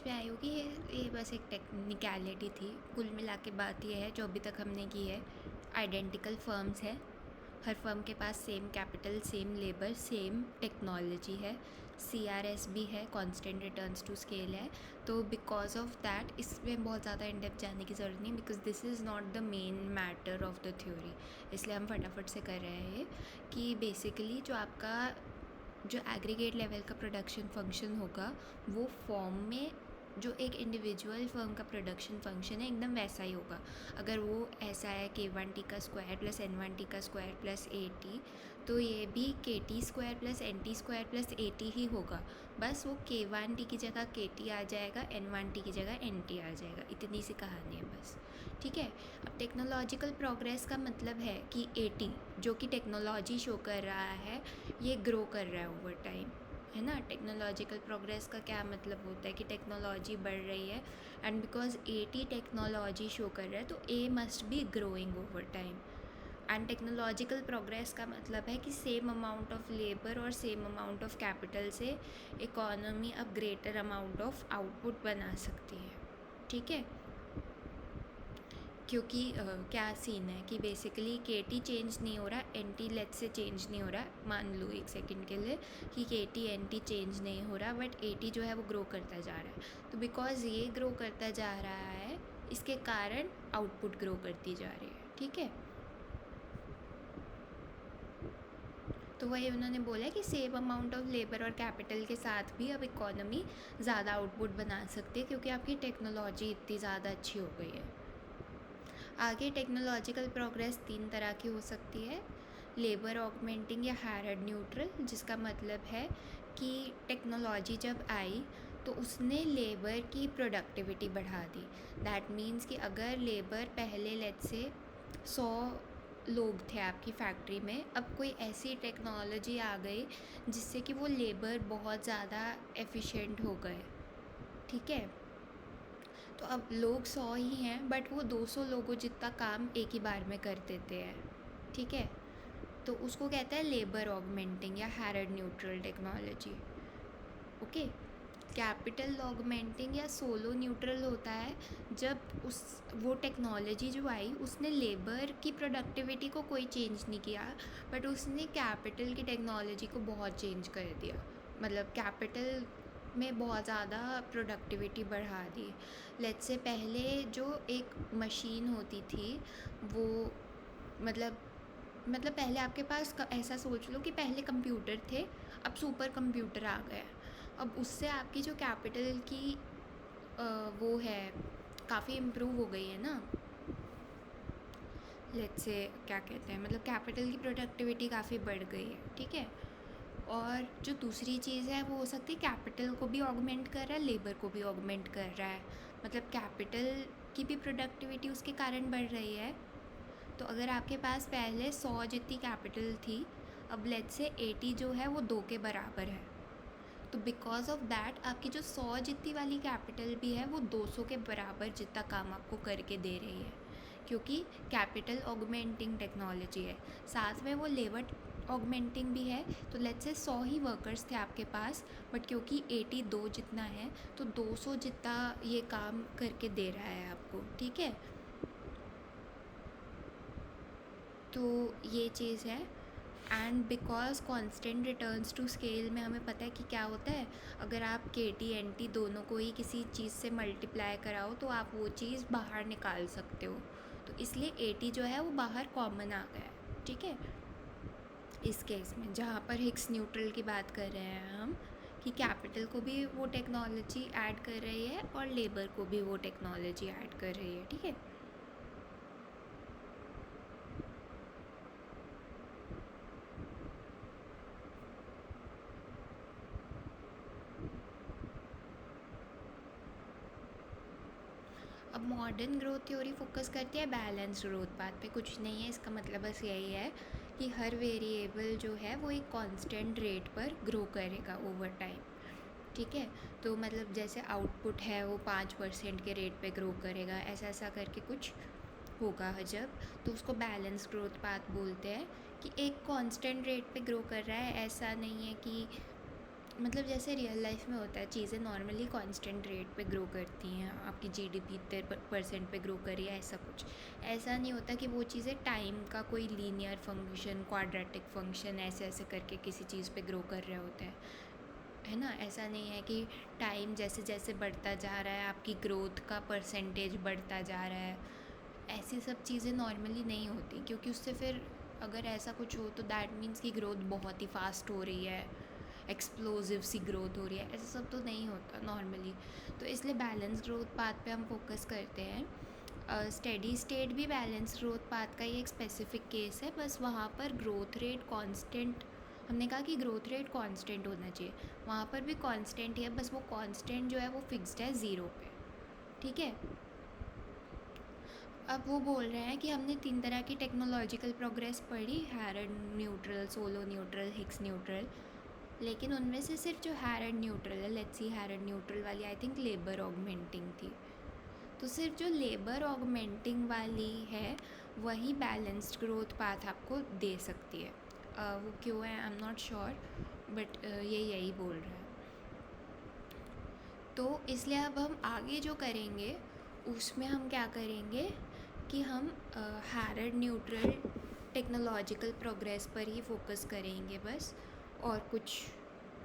में आई होगी। ये बस एक टेक्निकलिटी थी। कुल मिला के बात ये है जो अभी तक हमने की है, आइडेंटिकल फर्म्स हैं, हर फर्म के पास same capital, same labour, same technology है, CRS भी है, कांस्टेंट रिटर्न्स टू स्केल है। तो बिकॉज ऑफ दैट इसमें बहुत ज़्यादा इन डेप्थ जाने की ज़रूरत नहीं, because this is not the main matter of the theory. इसलिए हम फटाफट से कर रहे हैं कि बेसिकली जो आपका जो एग्रीगेट लेवल का प्रोडक्शन फंक्शन होगा वो फॉर्म में जो एक इंडिविजुअल फर्म का प्रोडक्शन फंक्शन है एकदम वैसा ही होगा। अगर वो ऐसा है K1T का स्क्वायर प्लस N1T का स्क्वायर प्लस AT, तो ये भी KT square plus NT square plus AT ही होगा। बस वो K1T की जगह KT आ जाएगा, N1T की जगह NT आ जाएगा। इतनी सी कहानी है बस, ठीक है। अब टेक्नोलॉजिकल प्रोग्रेस का मतलब है कि AT जो कि टेक्नोलॉजी शो कर रहा है ये ग्रो कर रहा है ओवर टाइम, है ना। टेक्नोलॉजिकल प्रोग्रेस का क्या मतलब होता है कि टेक्नोलॉजी बढ़ रही है, and because AT technology show कर रहा है तो A must be growing over time. And technological progress का मतलब है कि सेम अमाउंट ऑफ लेबर और सेम अमाउंट ऑफ कैपिटल से इकोनॉमी अब ग्रेटर अमाउंट ऑफ आउटपुट बना सकती है, ठीक है। क्योंकि क्या सीन है कि बेसिकली KT चेंज नहीं हो रहा, NT लेट से चेंज नहीं हो रहा। मान लो एक सेकंड के लिए कि KT NT चेंज नहीं हो रहा, बट AT जो है वो ग्रो करता जा रहा है। तो बिकॉज ये ग्रो करता जा रहा है इसके कारण आउटपुट ग्रो करती जा रही है, ठीक है। तो वही उन्होंने बोला कि सेम अमाउंट ऑफ लेबर और कैपिटल के साथ भी अब इकोनॉमी ज़्यादा आउटपुट बना सकती है क्योंकि आपकी टेक्नोलॉजी इतनी ज़्यादा अच्छी हो गई है। आगे टेक्नोलॉजिकल प्रोग्रेस 3 तरह की हो सकती है, लेबर ऑगमेंटिंग या हैरड न्यूट्रल, जिसका मतलब है कि टेक्नोलॉजी जब आई तो उसने लेबर की प्रोडक्टिविटी बढ़ा दी। दैट मीन्स कि अगर लेबर पहले लेट से 100 लोग थे आपकी फैक्ट्री में, अब कोई ऐसी टेक्नोलॉजी आ गई जिससे कि वो लेबर बहुत ज़्यादा एफिशिएंट हो गए, ठीक है। तो अब लोग 100 ही हैं बट वो 200 लोगों जितना काम एक ही बार में कर देते हैं, ठीक है। तो उसको कहते हैं लेबर ऑगमेंटिंग या Harrod neutral technology, okay. Capital augmenting या सोलो न्यूट्रल होता है जब उस वो टेक्नोलॉजी जो आई उसने लेबर की प्रोडक्टिविटी को कोई चेंज नहीं किया, बट उसने कैपिटल की टेक्नोलॉजी को बहुत चेंज कर दिया। मतलब कैपिटल में बहुत ज़्यादा प्रोडक्टिविटी बढ़ा दी। लेट्स से पहले जो एक मशीन होती थी वो मतलब पहले आपके पास ऐसा सोच लो कि पहले कंप्यूटर थे, अब सुपर कंप्यूटर आ गए। अब उससे आपकी जो कैपिटल की वो है काफ़ी इम्प्रूव हो गई है ना। लेट्स से क्या कहते हैं, मतलब कैपिटल की प्रोडक्टिविटी काफ़ी बढ़ गई है, ठीक है। और जो दूसरी चीज़ है वो हो सकती है कैपिटल को भी ऑगमेंट कर रहा है, लेबर को भी ऑगमेंट कर रहा है। मतलब कैपिटल की भी प्रोडक्टिविटी उसके कारण बढ़ रही है। तो अगर आपके पास पहले 100 जितनी कैपिटल थी, अब लेट्स से 80 जो है वो 2 के बराबर है। तो बिकॉज ऑफ दैट आपकी जो 100 जितनी वाली कैपिटल भी है वो 200 के बराबर जितना काम आपको करके दे रही है, क्योंकि कैपिटल ऑगमेंटिंग टेक्नोलॉजी है। साथ में वो लेबर ऑगमेंटिंग भी है। तो लेट्स से 100 ही वर्कर्स थे आपके पास, बट क्योंकि 82 जितना है तो 200 जितना ये काम करके दे रहा है आपको, ठीक है। तो ये चीज़ है। And because constant returns to scale में हमें पता है कि क्या होता है, अगर आप KT NT दोनों को ही किसी चीज़ से मल्टीप्लाई कराओ तो आप वो चीज़ बाहर निकाल सकते हो। तो इसलिए AT जो है वो बाहर कॉमन आ गया है, ठीक है। इस केस में जहाँ पर हिक्स न्यूट्रल की बात कर रहे हैं हम कि कैपिटल को भी वो टेक्नोलॉजी ऐड कर रही है और लेबर को भी वो टेक्नोलॉजी ऐड कर रही है, ठीक है। अब मॉडर्न ग्रोथ थ्योरी फोकस करती है बैलेंस ग्रोथ पाथ पे। कुछ नहीं है, इसका मतलब बस यही है कि हर वेरिएबल जो है वो एक कांस्टेंट रेट पर ग्रो करेगा ओवर टाइम, ठीक है। तो मतलब जैसे आउटपुट है वो 5% के रेट पे ग्रो करेगा, ऐसा ऐसा करके कुछ होगा जब, तो उसको बैलेंस ग्रोथ पाथ बोलते हैं। कि एक कांस्टेंट रेट पे ग्रो कर रहा है, ऐसा नहीं है कि मतलब जैसे रियल लाइफ में होता है, चीज़ें नॉर्मली कांस्टेंट रेट पे ग्रो करती हैं, आपकी जीडीपी 30% पे ग्रो करी है, ऐसा कुछ। ऐसा नहीं होता कि वो चीज़ें टाइम का कोई लीनियर फंक्शन, क्वाड्रेटिक फंक्शन ऐसे ऐसे करके किसी चीज़ पे ग्रो कर रहे होते हैं, है ना। ऐसा नहीं है कि टाइम जैसे जैसे बढ़ता जा रहा है आपकी ग्रोथ का परसेंटेज बढ़ता जा रहा है, ऐसी सब चीज़ें नॉर्मली नहीं होती, क्योंकि उससे फिर अगर ऐसा कुछ हो तो दैट मीन्स कि ग्रोथ बहुत ही फास्ट हो रही है, एक्सप्लोजिव सी ग्रोथ हो रही है, ऐसा सब तो नहीं होता नॉर्मली। तो इसलिए बैलेंस ग्रोथ पाथ पे हम फोकस करते हैं। स्टेडी स्टेट भी बैलेंस ग्रोथ पाथ का ही एक स्पेसिफिक केस है, बस वहाँ पर ग्रोथ रेट कांस्टेंट, हमने कहा कि ग्रोथ रेट कांस्टेंट होना चाहिए, वहाँ पर भी कांस्टेंट ही है, बस वो कांस्टेंट जो है वो फिक्स्ड है 0 पे, ठीक है। अब वो बोल रहे हैं कि हमने 3 तरह की टेक्नोलॉजिकल प्रोग्रेस पढ़ी, Harrod neutral, Solow neutral, Hicks neutral, लेकिन उनमें से सिर्फ जो हैरड न्यूट्रल है, लेट्स सी हैरड न्यूट्रल वाली आई थिंक लेबर ऑगमेंटिंग थी, तो सिर्फ जो लेबर ऑगमेंटिंग वाली है वही बैलेंस्ड ग्रोथ पाथ आपको दे सकती है। वो क्यों है I am not sure, but ये यही बोल रहा है। तो इसलिए अब हम आगे जो करेंगे उसमें हम क्या करेंगे कि हम हैरड न्यूट्रल टेक्नोलॉजिकल प्रोग्रेस पर ही फोकस करेंगे बस, और कुछ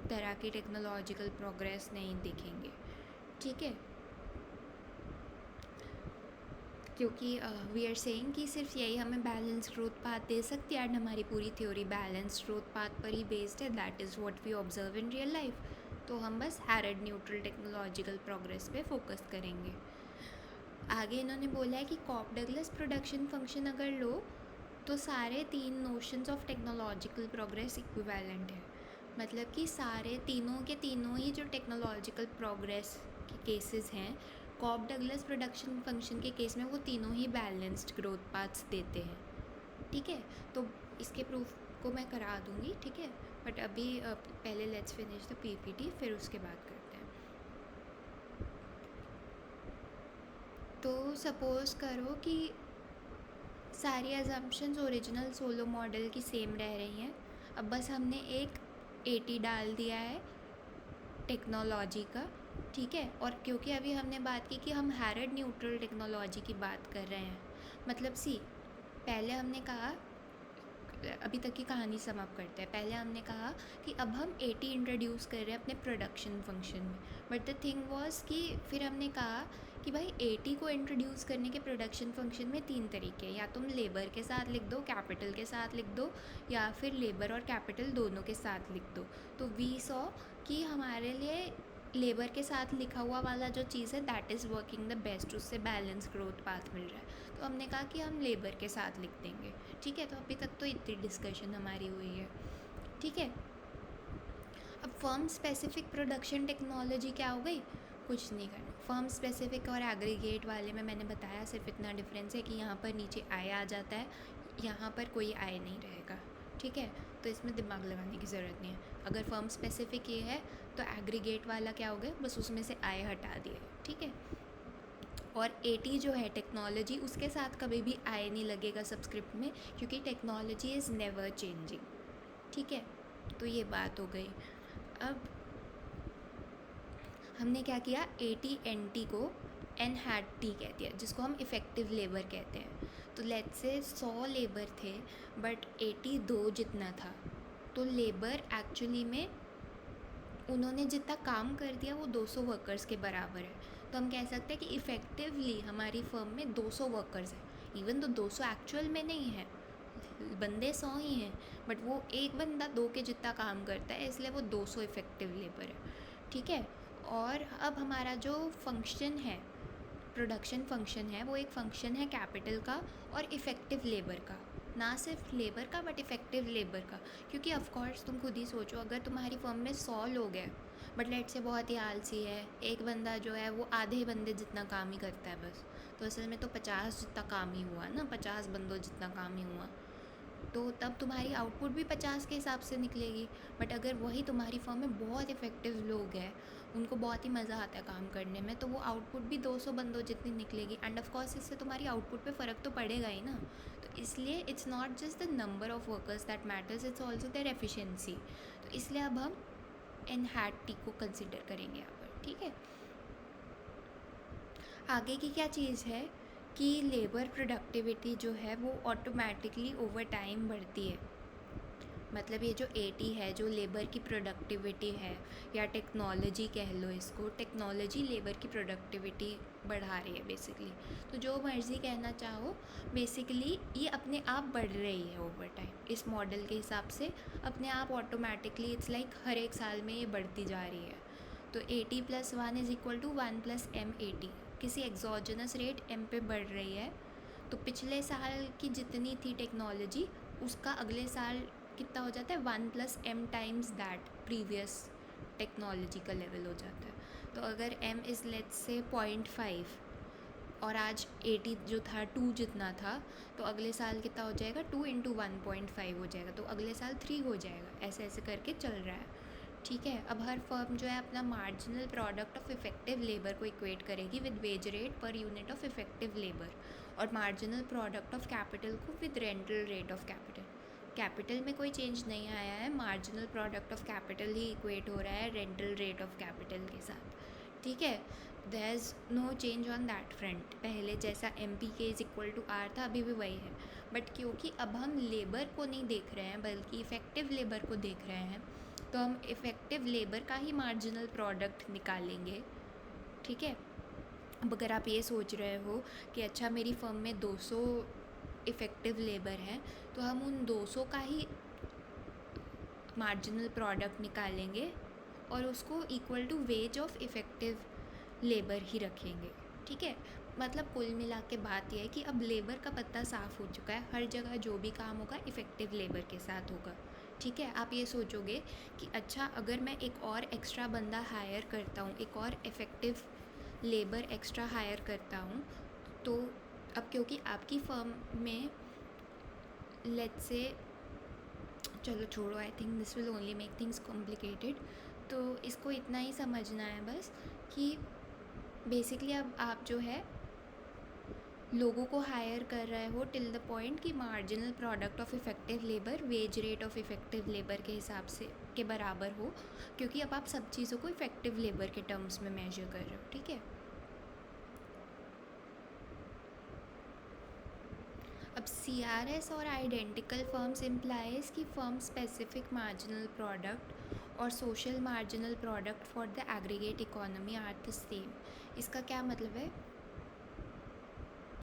तरह की टेक्नोलॉजिकल प्रोग्रेस नहीं दिखेंगे, ठीक है। क्योंकि वी आर सेइंग कि सिर्फ यही हमें बैलेंस ग्रोथ पाथ दे सकती है, एंड हमारी पूरी थ्योरी बैलेंस ग्रोथ पाथ पर ही बेस्ड है, that is what we observe in real life. तो हम बस हैरड न्यूट्रल टेक्नोलॉजिकल प्रोग्रेस पे फोकस करेंगे। आगे इन्होंने बोला है कि कॉप डगलस प्रोडक्शन फंक्शन अगर लो तो सारे 3 notions of technological progress equivalent है, मतलब कि सारे तीनों के तीनों ही जो टेक्नोलॉजिकल प्रोग्रेस के केसेस हैं, कॉप डगलस प्रोडक्शन फंक्शन के केस में वो तीनों ही बैलेंस्ड ग्रोथ पाथ्स देते हैं, ठीक है। तो इसके प्रूफ को मैं करा दूँगी, ठीक है, बट अभी पहले लेट्स फिनिश द पीपीटी, फिर उसके बाद करते हैं। तो सपोज़ करो कि सारी अजम्पशंस ओरिजिनल सोलो मॉडल की सेम रह रही हैं, अब बस हमने एक 80 डाल दिया है टेक्नोलॉजी का, ठीक है। और क्योंकि अभी हमने बात की कि हम हैरड न्यूट्रल टेक्नोलॉजी की बात कर रहे हैं, मतलब सी पहले हमने कहा, अभी तक की कहानी समाप्त करते हैं। पहले हमने कहा कि अब हम 80 इंट्रोड्यूस कर रहे हैं अपने प्रोडक्शन फंक्शन में, बट द थिंग वाज कि फिर हमने कहा कि भाई 80 को इंट्रोड्यूस करने के प्रोडक्शन फंक्शन में 3 तरीके, या तुम लेबर के साथ लिख दो, कैपिटल के साथ लिख दो, या फिर लेबर और कैपिटल दोनों के साथ लिख दो। तो वी सॉ कि हमारे लिए लेबर के साथ लिखा हुआ वाला जो चीज़ है that is working the best, उससे बैलेंस ग्रोथ पाथ मिल रहा है, तो हमने कहा कि हम लेबर के साथ लिख देंगे, ठीक है। तो अभी तक तो इतनी डिस्कशन हमारी हुई है, ठीक है। अब फर्म स्पेसिफिक प्रोडक्शन टेक्नोलॉजी क्या हो गई, कुछ नहीं करना। फर्म स्पेसिफिक और एग्रीगेट वाले में मैंने बताया सिर्फ इतना डिफरेंस है कि यहाँ पर नीचे आय आ जाता है, यहाँ पर कोई आय नहीं रहेगा, ठीक है। तो इसमें दिमाग लगाने की ज़रूरत नहीं है। अगर फर्म स्पेसिफिक ये है तो एग्रीगेट वाला क्या हो गया, बस उसमें से आय हटा दिए, ठीक है। और 80 जो है टेक्नोलॉजी, उसके साथ कभी भी आय नहीं लगेगा सब्सक्रिप्ट में, क्योंकि टेक्नोलॉजी इज़ नेवर चेंजिंग, ठीक है। तो ये बात हो गई। अब हमने क्या किया, 80 NT को NHAT कह दिया, जिसको हम इफ़ेक्टिव लेबर कहते हैं। तो लेट्स से 100 लेबर थे बट 80 2 जितना था, तो लेबर एक्चुअली में उन्होंने जितना काम कर दिया वो 200 वर्कर्स के बराबर है। तो हम कह सकते हैं कि इफ़ेक्टिवली हमारी फर्म में 200 वर्कर्स हैं, इवन तो 200 एक्चुअल में नहीं है, बंदे 100 ही हैं, बट वो एक बंदा 2 के जितना काम करता है, इसलिए वो 200 इफ़ेक्टिव लेबर है, ठीक है। और अब हमारा जो फंक्शन है, प्रोडक्शन फंक्शन है, वो एक फंक्शन है कैपिटल का और इफ़ेक्टिव लेबर का, ना सिर्फ लेबर का बट इफ़ेक्टिव लेबर का। क्योंकि ऑफ कोर्स तुम खुद ही सोचो, अगर तुम्हारी फर्म में 100 लोग हैं बट लेट से बहुत ही आलसी है, एक बंदा जो है वो आधे बंदे जितना काम ही करता है बस, तो असल में तो 50 जितना काम ही हुआ ना, 50 बंदों जितना काम ही हुआ, तो तब तुम्हारी आउटपुट भी 50 के हिसाब से निकलेगी। बट अगर वही तुम्हारी फर्म में बहुत इफ़ेक्टिव लोग हैं, उनको बहुत ही मज़ा आता है काम करने में, तो वो आउटपुट भी 200 बंदों जितनी निकलेगी, एंड ऑफ कोर्स इससे तुम्हारी आउटपुट पे फ़र्क तो पड़ेगा ही ना। तो इसलिए it's not just the number of workers that matters, it's also their efficiency. तो इसलिए अब हम एन हैट टी को कंसिडर करेंगे यहाँ पर, ठीक है। आगे की क्या चीज़ है कि लेबर प्रोडक्टिविटी जो है वो ऑटोमेटिकली ओवर टाइम बढ़ती है। मतलब ये जो 80 है, जो लेबर की प्रोडक्टिविटी है, या टेक्नोलॉजी कह लो इसको, टेक्नोलॉजी लेबर की प्रोडक्टिविटी बढ़ा रही है बेसिकली। तो जो मर्ज़ी कहना चाहो, बेसिकली ये अपने आप बढ़ रही है ओवर टाइम। इस मॉडल के हिसाब से अपने आप ऑटोमेटिकली इट्स लाइक हर एक साल में ये बढ़ती जा रही है। तो 80 + 1 = 1 + m80, किसी एक्सोजनस रेट m पे बढ़ रही है। तो पिछले साल की जितनी थी टेक्नोलॉजी, उसका अगले साल कितना हो जाता है, 1 + m times that previous technology का लेवल हो जाता है। तो अगर m इज़ लेट्स से 0.5 और आज 80 जो था 2 जितना था, तो अगले साल कितना हो जाएगा, 2 × 1.5 हो जाएगा, तो अगले साल 3 हो जाएगा। ऐसे ऐसे करके चल रहा है, ठीक है। अब हर फर्म जो है अपना marginal product of effective labour को इक्वेट करेगी with wage rate per unit of effective labour, और मार्जिनल प्रोडक्ट ऑफ कैपिटल को with rental rate of capital. Capital में कोई चेंज नहीं आया है, marginal product of capital he equate हो रहा है रेंटल रेट ऑफ कैपिटल के साथ, ठीक है। There is no change on that front. पहले जैसा MPK = R था, अभी भी वही है। बट क्योंकि अब हम लेबर को नहीं देख रहे हैं बल्कि इफ़ेक्टिव लेबर को देख रहे हैं, तो हम इफ़ेक्टिव लेबर का ही मार्जिनल प्रोडक्ट निकालेंगे, ठीक है। अब अगर आप ये सोच रहे हो कि अच्छा मेरी फर्म में 200 इफ़ेक्टिव लेबर हैं, तो हम उन 200 का ही मार्जिनल प्रोडक्ट निकालेंगे और उसको equal to wage of effective labour ही रखेंगे, ठीक है। मतलब कुल मिला के बात यह है कि अब लेबर का पत्ता साफ़ हो चुका है, हर जगह जो भी काम होगा इफ़ेक्टिव लेबर के साथ होगा, ठीक है। आप ये सोचोगे कि अच्छा अगर मैं एक और एक्स्ट्रा बंदा हायर करता हूँ, एक और इफ़ेक्टिव लेबर एक्स्ट्रा हायर करता हूँ, तो अब क्योंकि आपकी फर्म में लेट्स से, चलो छोड़ो, I think this will only make things complicated. तो इसको इतना ही समझना है बस कि बेसिकली अब आप जो है लोगों को हायर कर रहे हो टिल द पॉइंट कि marginal product of effective labour wage rate of effective labour के हिसाब से के बराबर हो, क्योंकि अब आप सब चीज़ों को इफेक्टिव लेबर के टर्म्स में मेजर कर रहे हो, ठीक है। अब CRS और आइडेंटिकल फर्म्स इम्प्लाइज कि फर्म स्पेसिफिक मार्जिनल प्रोडक्ट और social marginal product for the aggregate economy are the same. इसका क्या मतलब है